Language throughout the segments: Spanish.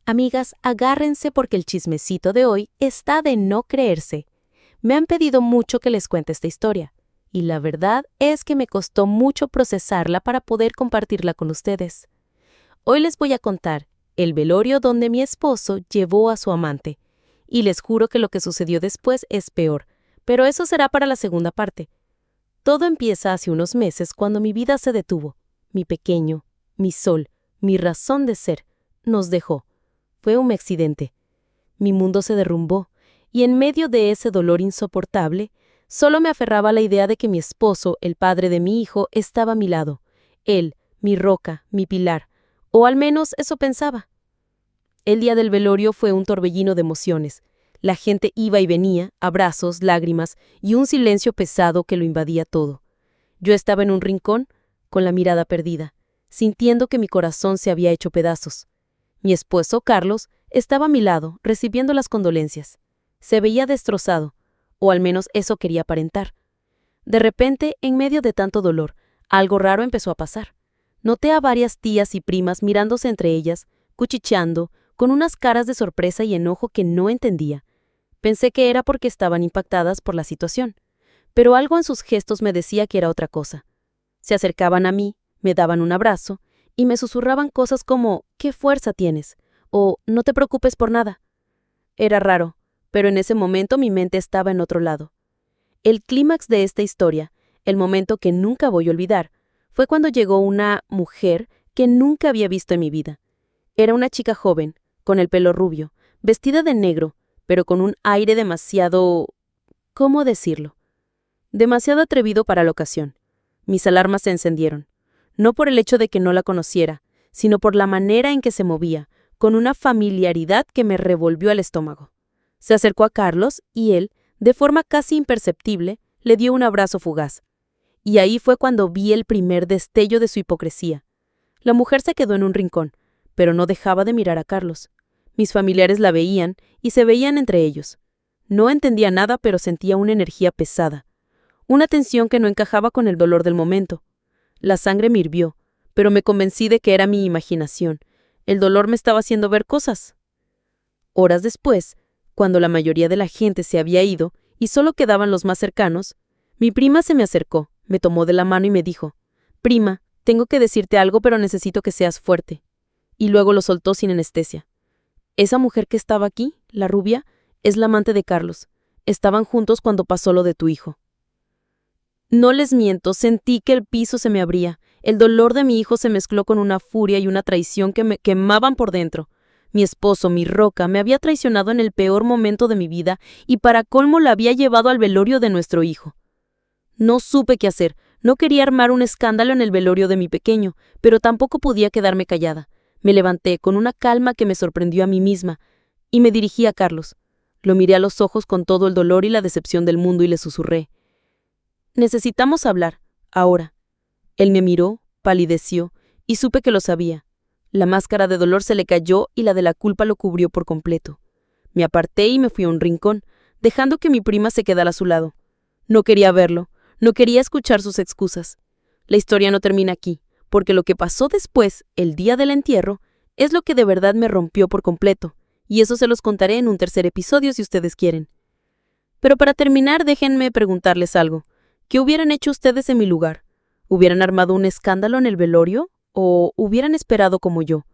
Amigas, agárrense porque el chismecito de hoy está de no creerse. Me han pedido mucho que les cuente esta historia, y la verdad es que me costó mucho procesarla para poder compartirla con ustedes. Hoy les voy a contar el velorio donde mi esposo llevó a su amante, y les juro que lo que sucedió después es peor, pero eso será para la segunda parte. Todo empieza hace unos meses cuando mi vida se detuvo. Mi pequeño, mi sol, mi razón de ser, nos dejó. Fue un accidente. Mi mundo se derrumbó, y en medio de ese dolor insoportable, solo me aferraba a la idea de que mi esposo, el padre de mi hijo, estaba a mi lado. Él, mi roca, mi pilar, o al menos eso pensaba. El día del velorio fue un torbellino de emociones. La gente iba y venía, abrazos, lágrimas y un silencio pesado que lo invadía todo. Yo estaba en un rincón, con la mirada perdida, sintiendo que mi corazón se había hecho pedazos. Mi esposo, Carlos, estaba a mi lado, recibiendo las condolencias. Se veía destrozado, o al menos eso quería aparentar. De repente, en medio de tanto dolor, algo raro empezó a pasar. Noté a varias tías y primas mirándose entre ellas, cuchicheando, con unas caras de sorpresa y enojo que no entendía. Pensé que era porque estaban impactadas por la situación, pero algo en sus gestos me decía que era otra cosa. Se acercaban a mí, me daban un abrazo, y me susurraban cosas como «¿Qué fuerza tienes?» o «No te preocupes por nada». Era raro, pero en ese momento mi mente estaba en otro lado. El clímax de esta historia, el momento que nunca voy a olvidar, fue cuando llegó una mujer que nunca había visto en mi vida. Era una chica joven, con el pelo rubio, vestida de negro, pero con un aire demasiado... ¿cómo decirlo? Demasiado atrevido para la ocasión. Mis alarmas se encendieron. No por el hecho de que no la conociera, sino por la manera en que se movía, con una familiaridad que me revolvió el estómago. Se acercó a Carlos y él, de forma casi imperceptible, le dio un abrazo fugaz. Y ahí fue cuando vi el primer destello de su hipocresía. La mujer se quedó en un rincón, pero no dejaba de mirar a Carlos. Mis familiares la veían y se veían entre ellos. No entendía nada, pero sentía una energía pesada. Una tensión que no encajaba con el dolor del momento. La sangre me hirvió, pero me convencí de que era mi imaginación. El dolor me estaba haciendo ver cosas. Horas después, cuando la mayoría de la gente se había ido y solo quedaban los más cercanos, mi prima se me acercó, me tomó de la mano y me dijo: «Prima, tengo que decirte algo, pero necesito que seas fuerte». Y luego lo soltó sin anestesia. «Esa mujer que estaba aquí, la rubia, es la amante de Carlos. Estaban juntos cuando pasó lo de tu hijo». No les miento, sentí que el piso se me abría. El dolor de mi hijo se mezcló con una furia y una traición que me quemaban por dentro. Mi esposo, mi roca, me había traicionado en el peor momento de mi vida y para colmo la había llevado al velorio de nuestro hijo. No supe qué hacer. No quería armar un escándalo en el velorio de mi pequeño, pero tampoco podía quedarme callada. Me levanté con una calma que me sorprendió a mí misma y me dirigí a Carlos. Lo miré a los ojos con todo el dolor y la decepción del mundo y le susurré: «Necesitamos hablar, ahora». Él me miró, palideció, y supe que lo sabía. La máscara de dolor se le cayó y la de la culpa lo cubrió por completo. Me aparté y me fui a un rincón, dejando que mi prima se quedara a su lado. No quería verlo, no quería escuchar sus excusas. La historia no termina aquí, porque lo que pasó después, el día del entierro, es lo que de verdad me rompió por completo, y eso se los contaré en un tercer episodio si ustedes quieren. Pero para terminar, déjenme preguntarles algo. ¿Qué hubieran hecho ustedes en mi lugar? ¿Hubieran armado un escándalo en el velorio? ¿O hubieran esperado como yo?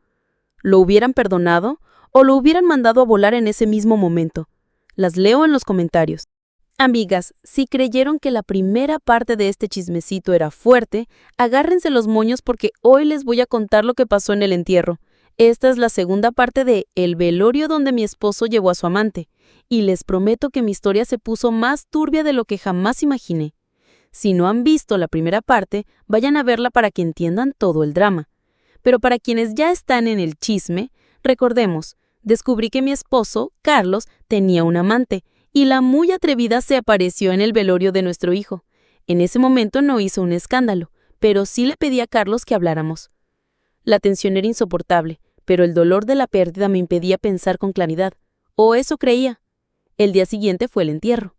¿Lo hubieran perdonado? ¿O lo hubieran mandado a volar en ese mismo momento? Las leo en los comentarios. Amigas, si creyeron que la primera parte de este chismecito era fuerte, agárrense los moños porque hoy les voy a contar lo que pasó en el entierro. Esta es la segunda parte de El velorio donde mi esposo llevó a su amante, y les prometo que mi historia se puso más turbia de lo que jamás imaginé. Si no han visto la primera parte, vayan a verla para que entiendan todo el drama. Pero para quienes ya están en el chisme, recordemos, descubrí que mi esposo, Carlos, tenía un amante, y la muy atrevida se apareció en el velorio de nuestro hijo. En ese momento no hizo un escándalo, pero sí le pedí a Carlos que habláramos. La tensión era insoportable, pero el dolor de la pérdida me impedía pensar con claridad, o eso creía. El día siguiente fue el entierro.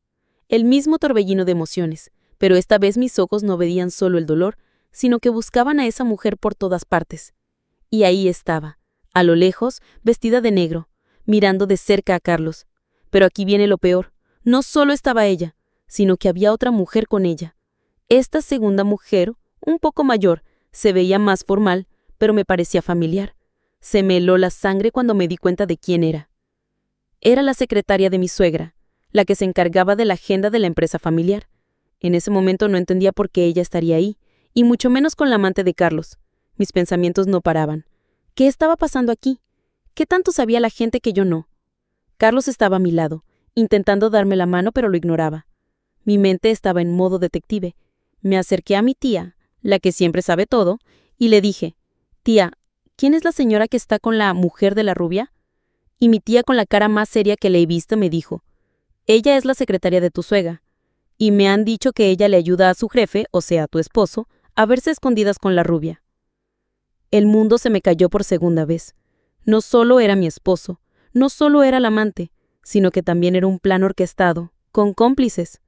El mismo torbellino de emociones. Pero esta vez mis ojos no veían solo el dolor, sino que buscaban a esa mujer por todas partes. Y ahí estaba, a lo lejos, vestida de negro, mirando de cerca a Carlos. Pero aquí viene lo peor. No solo estaba ella, sino que había otra mujer con ella. Esta segunda mujer, un poco mayor, se veía más formal, pero me parecía familiar. Se me heló la sangre cuando me di cuenta de quién era. Era la secretaria de mi suegra, la que se encargaba de la agenda de la empresa familiar. En ese momento no entendía por qué ella estaría ahí, y mucho menos con la amante de Carlos. Mis pensamientos no paraban. ¿Qué estaba pasando aquí? ¿Qué tanto sabía la gente que yo no? Carlos estaba a mi lado, intentando darme la mano, pero lo ignoraba. Mi mente estaba en modo detective. Me acerqué a mi tía, la que siempre sabe todo, y le dije: «Tía, ¿quién es la señora que está con la mujer de la rubia?». Y mi tía, con la cara más seria que le he visto, me dijo: «Ella es la secretaria de tu suegra, y me han dicho que ella le ayuda a su jefe, o sea, a tu esposo, a verse escondidas con la rubia». El mundo se me cayó por segunda vez. No solo era mi esposo, no solo era el amante, sino que también era un plan orquestado, con cómplices.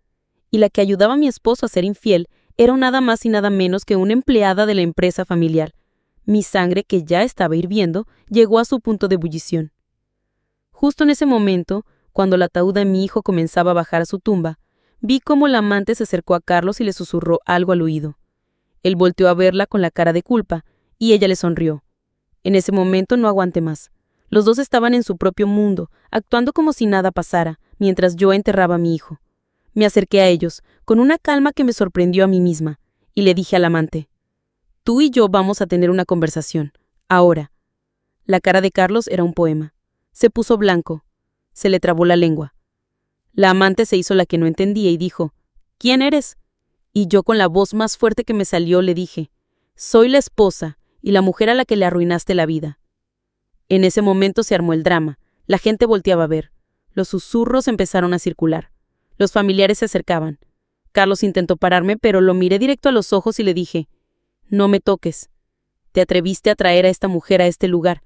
Y la que ayudaba a mi esposo a ser infiel era nada más y nada menos que una empleada de la empresa familiar. Mi sangre, que ya estaba hirviendo, llegó a su punto de ebullición. Justo en ese momento, cuando el ataúd de mi hijo comenzaba a bajar a su tumba, vi cómo la amante se acercó a Carlos y le susurró algo al oído. Él volteó a verla con la cara de culpa, y ella le sonrió. En ese momento no aguanté más. Los dos estaban en su propio mundo, actuando como si nada pasara, mientras yo enterraba a mi hijo. Me acerqué a ellos, con una calma que me sorprendió a mí misma, y le dije al amante: «Tú y yo vamos a tener una conversación, ahora». La cara de Carlos era un poema. Se puso blanco. Se le trabó la lengua. La amante se hizo la que no entendía y dijo: «¿Quién eres?». Y yo, con la voz más fuerte que me salió, le dije: «Soy la esposa y la mujer a la que le arruinaste la vida». En ese momento se armó el drama. La gente volteaba a ver. Los susurros empezaron a circular. Los familiares se acercaban. Carlos intentó pararme, pero lo miré directo a los ojos y le dije: «No me toques. Te atreviste a traer a esta mujer a este lugar,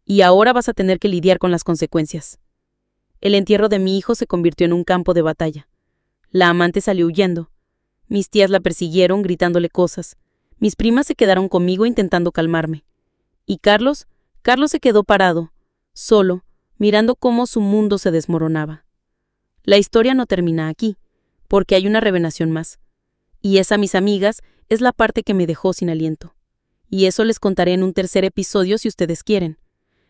y ahora vas a tener que lidiar con las consecuencias». El entierro de mi hijo se convirtió en un campo de batalla. La amante salió huyendo. Mis tías la persiguieron, gritándole cosas. Mis primas se quedaron conmigo intentando calmarme. Y Carlos se quedó parado, solo, mirando cómo su mundo se desmoronaba. La historia no termina aquí, porque hay una revelación más. Y esa, mis amigas, es la parte que me dejó sin aliento. Y eso les contaré en un tercer episodio si ustedes quieren.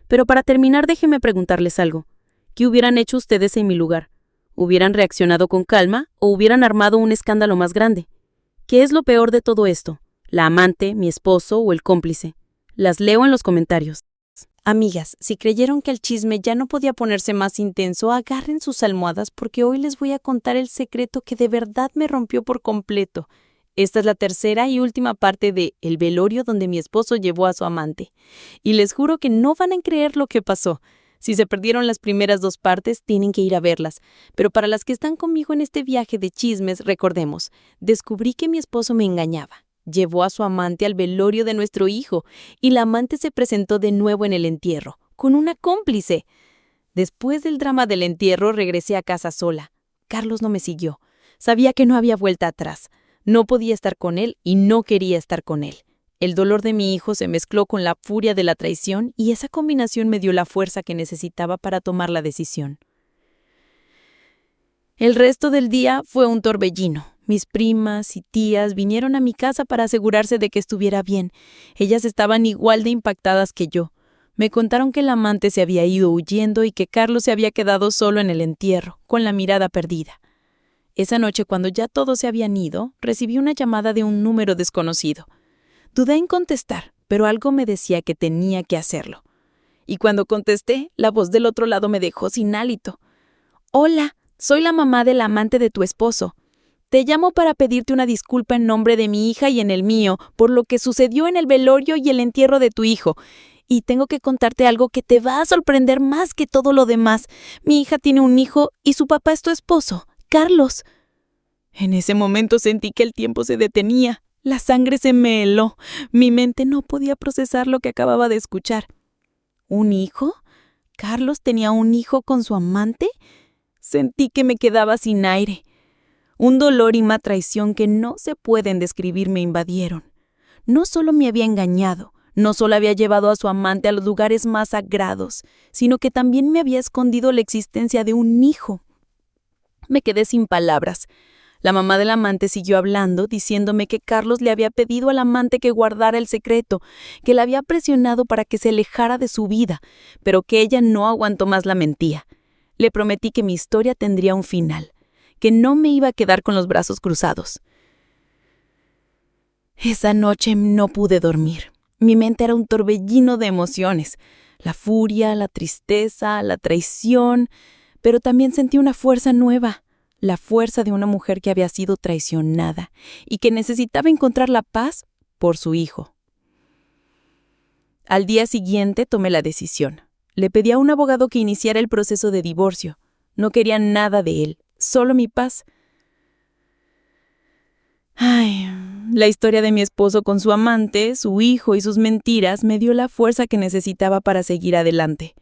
Pero para terminar, déjenme preguntarles algo. ¿Qué hubieran hecho ustedes en mi lugar? ¿Hubieran reaccionado con calma o hubieran armado un escándalo más grande? ¿Qué es lo peor de todo esto? ¿La amante, mi esposo o el cómplice? Las leo en los comentarios. Amigas, si creyeron que el chisme ya no podía ponerse más intenso, agarren sus almohadas porque hoy les voy a contar el secreto que de verdad me rompió por completo. Esta es la tercera y última parte de El velorio donde mi esposo llevó a su amante. Y les juro que no van a creer lo que pasó. Si se perdieron las primeras dos partes, tienen que ir a verlas. Pero para las que están conmigo en este viaje de chismes, recordemos, descubrí que mi esposo me engañaba. Llevó a su amante al velorio de nuestro hijo y la amante se presentó de nuevo en el entierro, con una cómplice. Después del drama del entierro, regresé a casa sola. Carlos no me siguió. Sabía que no había vuelta atrás. No podía estar con él y no quería estar con él. El dolor de mi hijo se mezcló con la furia de la traición y esa combinación me dio la fuerza que necesitaba para tomar la decisión. El resto del día fue un torbellino. Mis primas y tías vinieron a mi casa para asegurarse de que estuviera bien. Ellas estaban igual de impactadas que yo. Me contaron que el amante se había ido huyendo y que Carlos se había quedado solo en el entierro, con la mirada perdida. Esa noche, cuando ya todos se habían ido, recibí una llamada de un número desconocido. Dudé en contestar, pero algo me decía que tenía que hacerlo. Y cuando contesté, la voz del otro lado me dejó sin hálito. «Hola, soy la mamá del amante de tu esposo. Te llamo para pedirte una disculpa en nombre de mi hija y en el mío por lo que sucedió en el velorio y el entierro de tu hijo. Y tengo que contarte algo que te va a sorprender más que todo lo demás. Mi hija tiene un hijo y su papá es tu esposo, Carlos». En ese momento sentí que el tiempo se detenía. La sangre se me heló. Mi mente no podía procesar lo que acababa de escuchar. ¿Un hijo? ¿Carlos tenía un hijo con su amante? Sentí que me quedaba sin aire. Un dolor y una traición que no se pueden describir me invadieron. No solo me había engañado, No solo había llevado a su amante a los lugares más sagrados, sino que también me había escondido la existencia de un hijo. Me quedé sin palabras. La mamá del amante siguió hablando, diciéndome que Carlos le había pedido al amante que guardara el secreto, que la había presionado para que se alejara de su vida, pero que ella no aguantó más la mentira. Le prometí que mi historia tendría un final, que no me iba a quedar con los brazos cruzados. Esa noche no pude dormir. Mi mente era un torbellino de emociones, la furia, la tristeza, la traición, pero también sentí una fuerza nueva. La fuerza de una mujer que había sido traicionada y que necesitaba encontrar la paz por su hijo. Al día siguiente tomé la decisión. Le pedí a un abogado que iniciara el proceso de divorcio. No quería nada de él, solo mi paz. La historia de mi esposo con su amante, su hijo y sus mentiras me dio la fuerza que necesitaba para seguir adelante.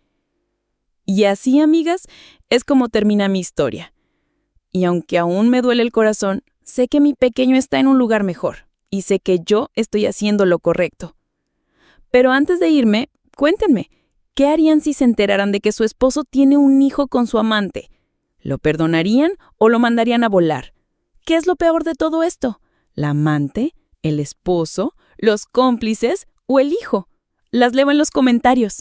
Y así, amigas, es como termina mi historia. Y aunque aún me duele el corazón, sé que mi pequeño está en un lugar mejor y sé que yo estoy haciendo lo correcto. Pero antes de irme, cuéntenme, ¿qué harían si se enteraran de que su esposo tiene un hijo con su amante? ¿Lo perdonarían o lo mandarían a volar? ¿Qué es lo peor de todo esto? ¿La amante, el esposo, los cómplices o el hijo? Las leo en los comentarios.